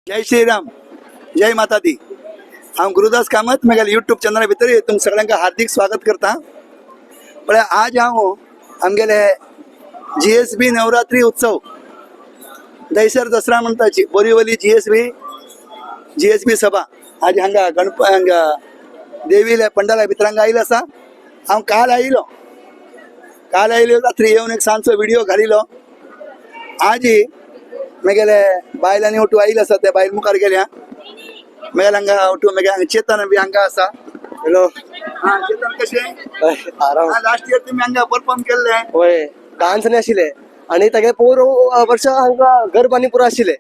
जय श्रीराम, जय माता दी. हांव गुरुदास कामत म्हगेल्या यूट्यूब चॅनला भितर तुमकां सगळ्यांक हार्दिक स्वागत करता. पण आज हांव आमगेले GSB नवरात्री उत्सव दैसर दसरा म्हणटाची बोरिवली GSB सभा आज हांगा देवीले पंडाला भितर आयिल्लो आसा. हांव काल आयिल्लो रात्री येवन एक सांजचो व्हिडिओ घालिल्लो. आज म्हगेले बायलांनी उठून आयिल्ले आसा ते बायल मुखार गेल्या. म्हगेले हांगा उठून म्हगे चेतन बी हांगा आसा. हॅलो चेतन कशें आराम. लास्ट इयर तुमी हांगा परफॉर्म केल्ले. होय डान्स न्ही आशिल्ले आणि तागे पोर वर्षा हांगा गरबानी पुरो आशिल्ले.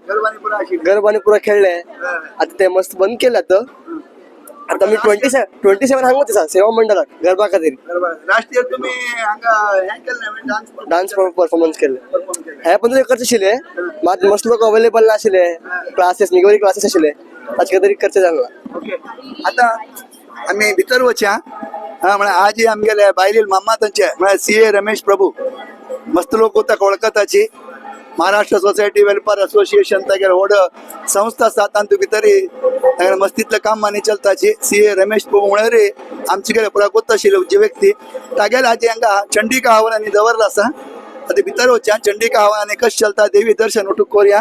गरबानी पुरो खेळले. आता ते मस्त बंद केले आता मी 27 हांगा दिसा सेवा मंडळात गरबा खातीर लास्ट इयर तुमी हांगा हे केल्ले डान्स परफॉर्मन्स केले. हे 15 करचे आशिल्ले मात मस्त लोक अवेलेबल नाशिल्ले. क्लासेस निगोरी क्लासेस आशिल्ले ताचे खातीर करचे जाल्ला. ओके आता आमी भितर वचया. म्हळ्यार आज आमगेले बायलील मामा तांचे म्हळ्यार CA रमेश प्रभू मस्त लोक होता कोळकाताची महाराष्ट्र सोसायटी वेलफेअर असोसिएशन तागेर व्हड संस्था आसा. तातूंत भितर मस्तीतलं काम मानी चलताची CA रमेश प्रभू म्हळ्यार आमचे कडेन पुरा कोत्ता आशिल्ले उच्च व्यक्ती तागेर आज हांगा चंडिका हवनांनी दवरला आसा. आता भितर वचया चंडिका हवनांनी कशें चलता देवी दर्शन उठूक कोरया.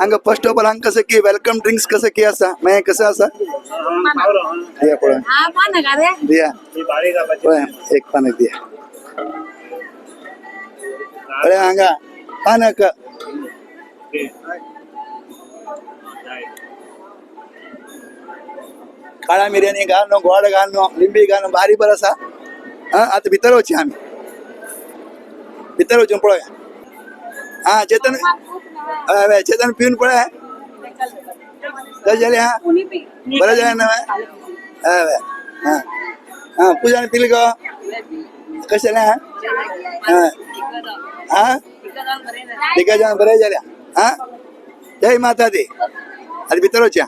हांगा फर्स्ट ऑफ ऑल हांगा कसं की वेलकम ड्रिंक्स कसं की आसा मागीर कसं आसा दिया पळय दिया पळय एक पानक दिया पळय हांगा पानक काळा मिरयानी घाल न्हू गोड घाल न्हू लिंबी घाल न्हू बारी बरं आसा. आता भितर वचया आमी भितर वचून पळोवया. चेतन चेतन पिवन पळय कशें जालें. बरें जालें न्हू. पुजान पिली गो कशें जालें. तिका जावन बरें जाल्या. जय माता दी. आतां भितर वचया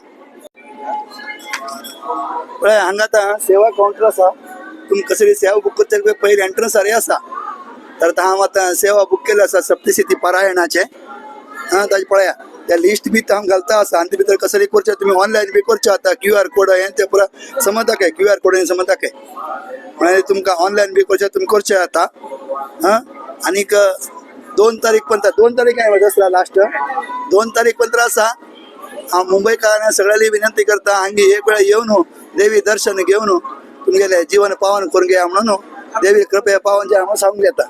पळय हांगा आतां सेवा कावंटर आसा. तुमी कसली सेवा बूक करता पयलीं एंट्रन्सार आसा. तर हांव आतां सेवा बूक केल्लो आसा सप्तशती पारायणाचे. ताजे पळया त्या लिस्ट बी हांव घालता आसा. आनी भितर कसली करचे तुमी ऑनलायन बी करचे आता. QR कोड हें तें पुरा समजता काय QR कोड समजता काय म्हळ्यार तुमकां ऑनलायन बी करचे तुमी करचे आता. आनीक 2 तारीख पर्यंत 2 तारीख हांवें दसरा लास्ट 2 तारीख पर्यंत आसा. हांव मुंबयकारांक सगळ्यांनी विनंती करता हांगा एक वेळ येवन देवी दर्शन घेवन तुमगेले जीवन पावन करून घेया म्हणून देवी कृपे पावन जे हांव सांगूंक येता.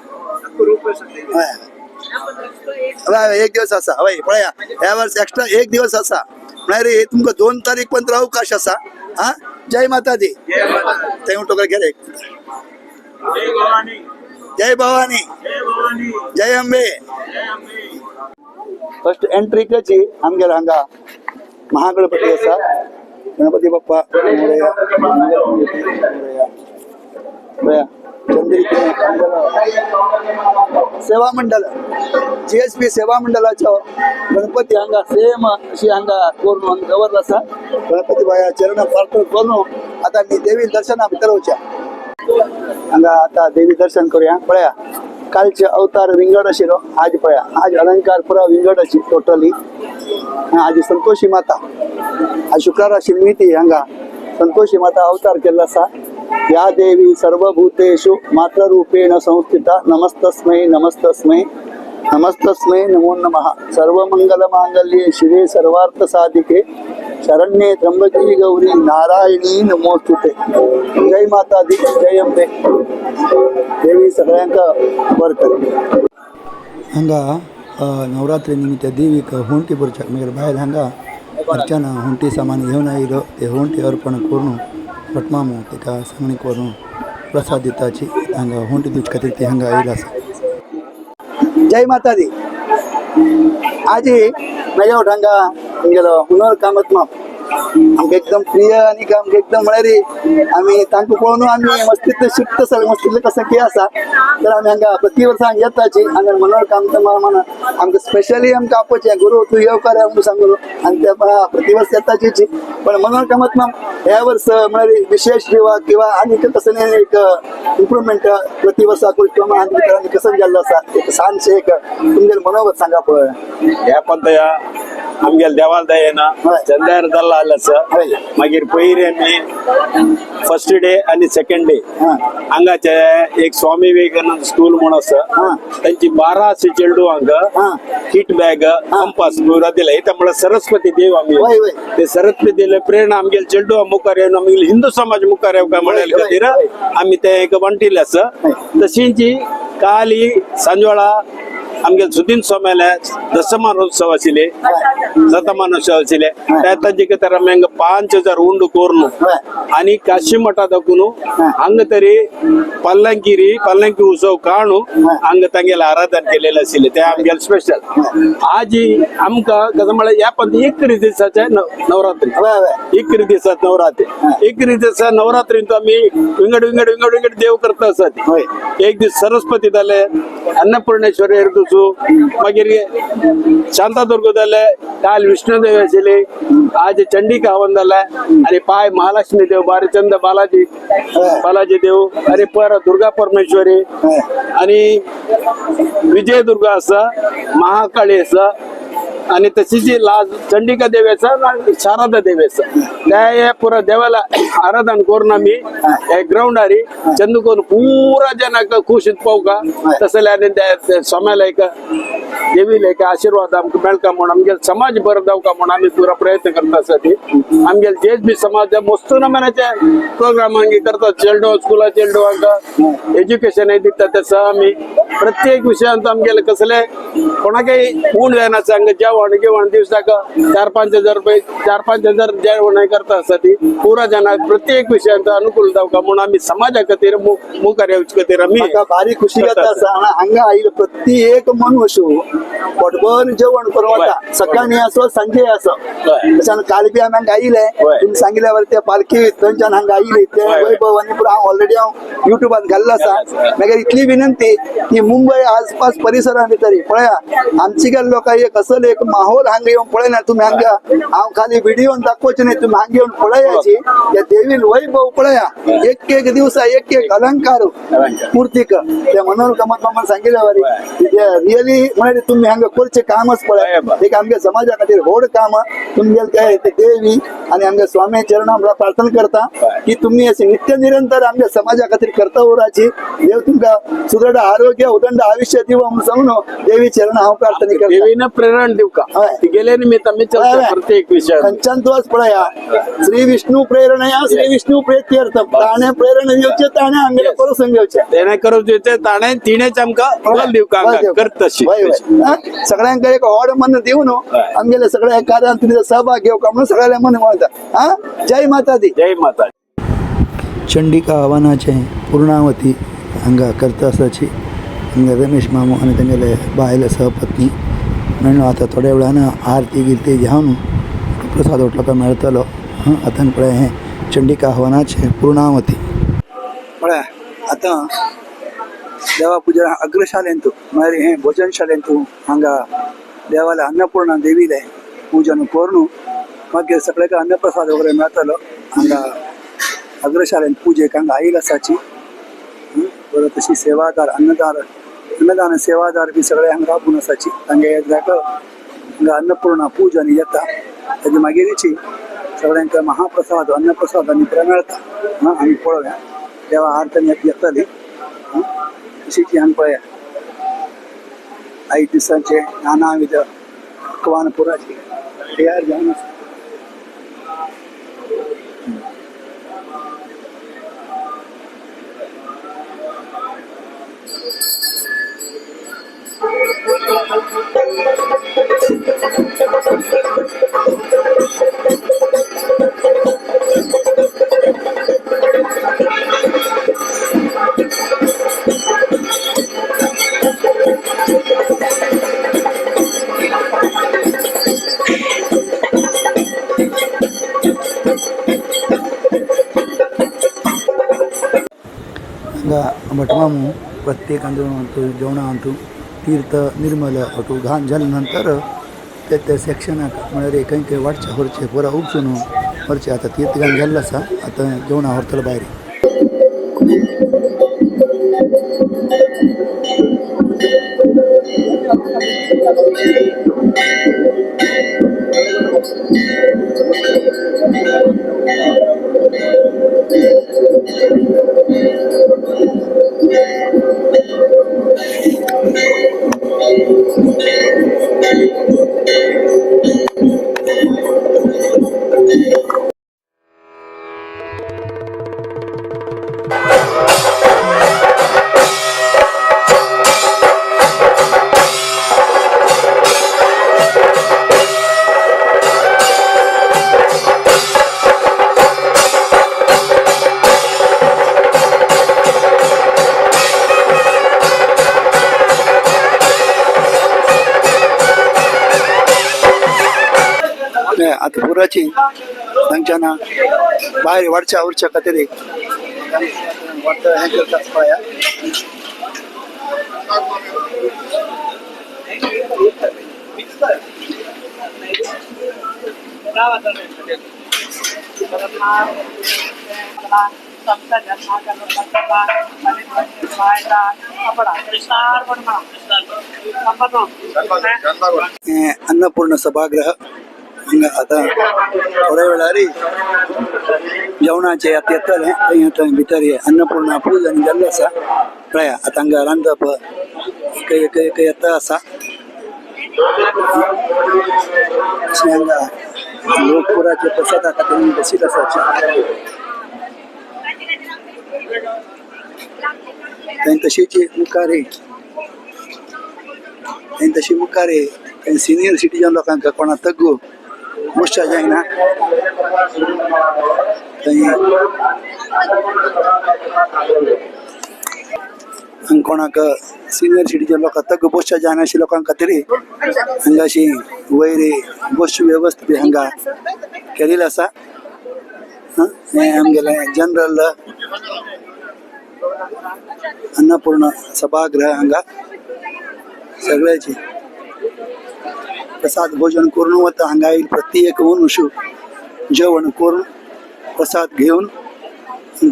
एक दिवस आसा हय पळया ह्या वर्स एक्स्ट्रा एक दिवस आसा म्हळ्यार तुमकां 2 तारीख पर्यंत अवकाश आसा. जय माता दी. थंय उठोकर गेले जय भवानी जय अंबे. फर्स्ट एंट्री कशी आमगेर हांगा महागणपती आसा. गणपती बाप्पा सेवा मंडळ GSB सेवा मंडळाचो गणपती हांगा सेम अशी हांगा करून दवरला आसा. गणपती बाया चरण प्रार्थना करून आता मी देवी दर्शना भितर वचया. हांगा आता देवी दर्शन करूया. पळया कालचे अवतार विंगड आशिल्लो. आज पळया आज अलंकार पुरा विंगड आशी टोटली. आज संतोषी माता आज शुक्रार आशिल्ली ती हांगा संतोषी माता अवतार केल्लो आसा. या देवी सर्वभूतेषु मातृरूपेण संस्थिता नमस्तस्मै नमस्तस्मै नमस्तस्मै नमो नमः. सर्वमंगलमांगल्ये शिवे सर्वार्थ साधिके शरण्ये त्र्यंबके गौरी नारायणी नमोस्तुते. जय माता दी जय अंबे. देवी सगळ्यांक बर करे. हांगा नवरात्री निमित्त देवीक होंटी भरच्या मागीर बायल हांगा अर्चना होंटी सामान घेवन आयिल्लो. ते होंटी अर्पण करून पटमामू ताका सांगणी करून प्रसाद दिताची हांगा होंटी दिवचे खातीर ती हांगा आयिल्लो आसा. जय माता दी. आज म्हाज्या वांगडा हांगा तुमगेलो हुनर कामत माप आमकां एकदम प्रिय आनी आमकां एकदम म्हळ्यार आमी तांकां पळोवन आमी मस्तींतले शिकता सगळे मस्तींतले कसं कितें आसा तर आमी हांगा प्रति वर्सा येताची हांगा मनोहर कामत मामाना आमकां स्पेशली आमकां आपोवचें गुरू तूं येवकार आमकां सांगलो आनी ते प्रति वर्स येताची पण मनोहर कामत माम ह्या वर्स म्हळ्यार विशेष किंवा आनी कसं एक इम्प्रुवमेंट प्रति वर्सा किंवा आनी कसं जाल्लो आसा एक सांजशें एक तुमगेलें मनोगत सांगा पळय ह्या पंतया आमगेल्या देवाल दयेन चंद्यार जाल्लो आसा मागीर पयलीं आमी फर्स्ट डे आनी सेकंड डे हांगाचे एक स्वामी विवेकानंद स्कूल म्हूण आसा तांची 12 चेडू हांगा किट बॅग कंपास गुरा दिला हे त्यामुळे सरस्वती देव आमी ते सरस्वती दिले प्रेरणा आमगेले चेडू मुखार येवन आमगेले हिंदू समाज मुखार येवका म्हणाले खातीर आमी ते एक वंटिल्ले आसा तशींची काल ही सांजवेळा आमगे सुदीन स्वाम्याले दशमानोत्सव आशिल्ले शतमानोत्सव आशिल्ले त्या तांचे खातीर आमी हांगा 5000 उंड कोरून आनी काशी मठा दाखून हांगा तरी पल्लंकी उत्सव काणू हांगा तांगेले आराधन केलेले आशिल्ले ते आमगेले स्पेशल आज आमकां कसं म्हळ्यार ह्या पंत 21 दिसाचे नवरात्री 21 दिसात नवरात्री 21 दिसा नवरात्रींत आमी विंगड देव करता आसात एक दीस सरस्वती जाले अन्नपूर्णेश्वरी मागीर शांतादुर्ग जाले काल विष्णुदेव आशिल्ले आज चंडिका हवन जाले आनी पाय महालक्ष्मी देव बारीचंद बालाजी देव आनी पर दुर्गा परमेश्वरी आनी विजयदुर्गा आसा महाकाळी आसा आणि तशी जी लाज चंडिका देवी आसा शारदा देवी आसा त्या पुरा देवाला आराधन करून आमी हे ग्राउंडार चंदू करून पुरा जनाक खुशीत पावका तसले आनी स्वाम्याला एक देवीला एक आशीर्वाद आमकां मेळका म्हणून आमगे समाज बरो जावका म्हणून आमी पुरा प्रयत्न करता आसा ती आमगे जेच समाज मस्त नमुन्याचे प्रोग्राम हांगा करतात चेडो स्कुला चेडो हांकां एज्युकेशन दिता तसं आमी प्रत्येक विशयांत आमगेले कसले कोणाकय उण जायना हांगा जेवण दिवसाक 4-5 रुपये 4-5 जेवण करता आसा ती पुरा जनाक प्रत्येक विशयांत अनुकूल जावका म्हणून आमी समाजा खातीर मुखार येवचे खातीर आमी भारी खुशी जाता आसा हांगा आयिल्लो प्रत्येक मनुष्य पोटभर जेवण करून वता सकाळी असो सांजे असो तशें काल बी आमी हांगा आयिल्ले तुमी सांगिल्ल्या वर ते पालखी थंयच्यान हांगा आयिल्ली ते वैभव आनी पुरो हांव ऑलरेडी हांव युट्यूबान घाल्लो आसा मागीर इतली विनंती की मुंबय आसपास परिसरा भितर पळया आमची गेल लोकां एक असले एक माहोल हांगा येवन पळयना तुमी हांगा हांव खाली व्हिडिओन दाखोवचे न्ही तुमी हांगा येवन पळयाची त्या देवीन वैभव पळया एक दिवसा एक अलंकार मूर्तीक ते मनोहर कामत मामान सांगिल्ल्या वरी रियली म्हळ्यार तुमी हांगा करचें कामच पळय एक आमगे समाजा खातीर व्हड काम तुमगेले ते देवी आनी आमगे स्वामी चरणां प्रार्थना करता की तुमी अशें नित्य निरंतर आमगे समाजा खातीर करता उराची देव तुमकां सुदृढ आरोग्य उदंड आयुष्य दिवं म्हणून सांगून देवी चरणां हांव प्रार्थना करता देवीनं प्रेरण दिवका गेले निमित्त आमी प्रत्येक विषय खंयच्यान तूं पळया श्री विष्णू प्रेरणया श्री विष्णू प्रेत्यर्थम ताणे प्रेरणा दिवचे ताणे आमगेले करून घेवचे तेणे करून दिवचे ताणे तिणेच आमकां फल दिवका करता सगळ्यांक एक व्हड मन दिवन आमगेले सगळ्या कार्यान तुमचो सहभाग घेवका म्हणून सगळ्या मन म्हणटा जय माता दी जय माता चंडिका हवनाचे पूर्णावती हांगा करता आसाची हांगा रमेश मामू आनी तेंगेले बायल सहपत्नी म्हणून आतां थोड्या वेळान आरती गिरती घेवन प्रसाद उठलो मेळटलो आतां पळय हें चंडिका हवनाचे पूर्णावती म्हळ्यार आतां देवा पुजा अग्रशालेंत म्हळ्यार हें भोजनशालेंत हांगा देवाला अन्नपूर्णा देवीले पूजन करून मागीर सगळ्याक अन्नप्रसाद वगैरे मेळटलो हांगा अग्रशालेंत पुजेक हांगा आयिल्ली आसाची बरो तशी सेवादार अन्नदान सेवादार बी सगळे हांगा राबून आसाची तांगे हांगा अन्नपूर्णा पूजन येता तेजे मागीरची सगळ्यांक महाप्रसाद अन्नप्रसाद आनी बरें मेळटा आमी पळोवया देवा आरती येतली तशीच हांगा पळया 5 दिसांचे नानाविध पकवान पुराची तयार जावन आसा हांगा भटमामू प्रत्येक जेवणा हातूंत तीर्थ निर्मल हातूंत घाण जाले नंतर ते सेक्शनाक म्हळ्यार खंय खंय वाटचे व्हरचे पुरा उपसून व्हरचे. आतां तीर्थ घाण जाल्लो आसा, आतां जेवणा व्हरतलो भायर. आता पुराची तांच्याना भायर वाडच्या उरच्या खातीर हें करतात पळया. अन्नपूर्ण सभागृह हिंगा आतां थोड्या वेळार जेवणाचे आतां येतले. थंय भितर हे अन्नपूर्णा पूजन जाल्लें आसा पळया. आतां हांगा रांदप एक येता आसा. अशें हांगा लोक पुराचे प्रसादा खातीर बसील आसा. थंय तशीच मुखार सिनियर सिटीजन लोकांक कोणा तग्गू मुश्चा जायना. कोणाक सिनियर सिटीजन लोकांक तग्गू बसच्या जायना अशी लोकां खातीर हांगा अशी वयर बसची वेवस्था बी हांगा केलेली आसा. हें आमगेलें जनरल अन्नपूर्ण सभागृह हांगा सगळ्याची प्रसाद भोजन करून वता. हांगा येयले प्रत्येक मनुष्य जेवण करून प्रसाद घेवन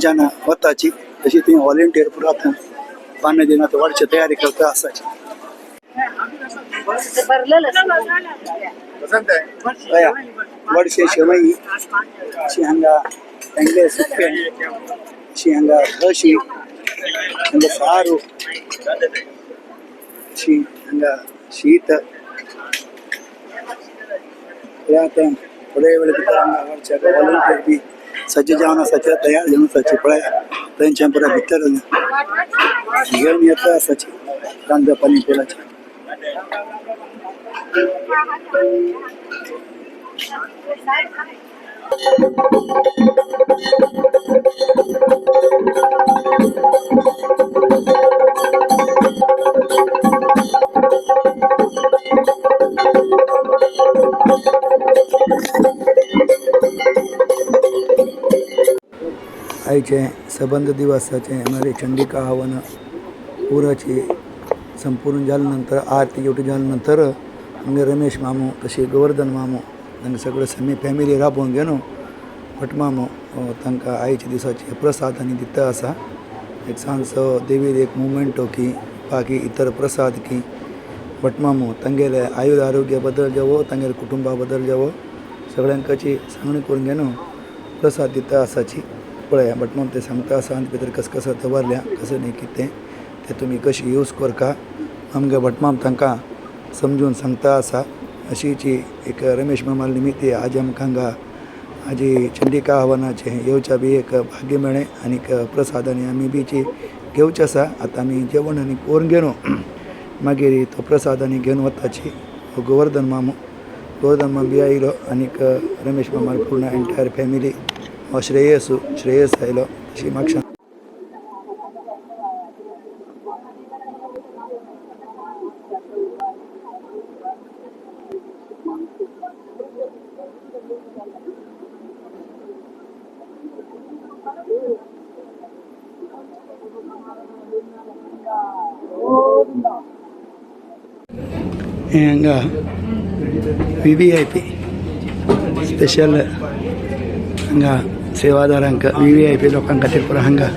जेन्ना वताची. तशी थंय व्हॉलेंटियर पुरो आतां पाने दिन आतां वाडची तयारी करता आसाची. वडशे शेवई अशी हांगा तेंगे सुकें अशी हांगा रशी हांगा सारू अशी हांगा शीत थोडे वेळ भितर हांगा वडच्या व्हॉलेंटियर बी सज्ज जावन आसाचे तयार जावन आसाचे पळया. तांच्या पुरा भितर घेवन येता आसाची रांदप आनी पुराची. आयचे सबंद दिवसाचे म्हळ्यार चंडिका हवन पुराची संपूर्ण जाले नंतर आरती जेवटी जाले नंतर आमगे रमेश मामू तशें गोवर्धन मामू तांकां सगळो फॅमिली राबोवन घेवन भटमामू तांकां आयच्या दिसाचे प्रसाद आनी दिता आसा. एक सांजचो देवीर एक मुवमेंटो की बाकी इतर प्रसाद की भटमामू तांगेले आयुर आरोग्य बद्दल जावो तांगेले कुटुंबा बद्दल जावो सगळ्यांकाची सांगणी करून घेवन प्रसाद दिता आसाची पळया. भटमामू ते सांगता आसा आनी भितर कसं दवरल्या कसं न्ही कितें ते तुमी कशी यूज करता आमगे भटमाम तांकां समजून सांगता आसा. अशीची एक रमेश मामा निमित्त आज आमकां हांगा हाजी चंडिका हवनाचे येवच्या बी एक भाग्य मेळ्ळें आनीक प्रसादांनी आमी बीची घेवचे आसा. आतां आमी जेवण आनी करून घेवन मागीर तो प्रसाद आनी घेवन वताची. गोवर्धन मामू बी आयलो आनीक रमेश मामा पूर्ण एंटायर फॅमिली हो श्रेयस आयलो अशी म्हाका हे हांगा VVIP स्पेशल हांगा सेवादारांक VVIP लोकां खातीर पुरो हांगा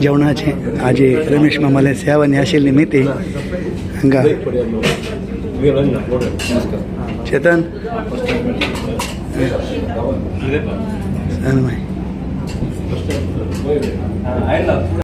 जेवणाचे आजी रमेश मामाले सेवानी आशिल्ली मिती हांगा चेतन सांग माय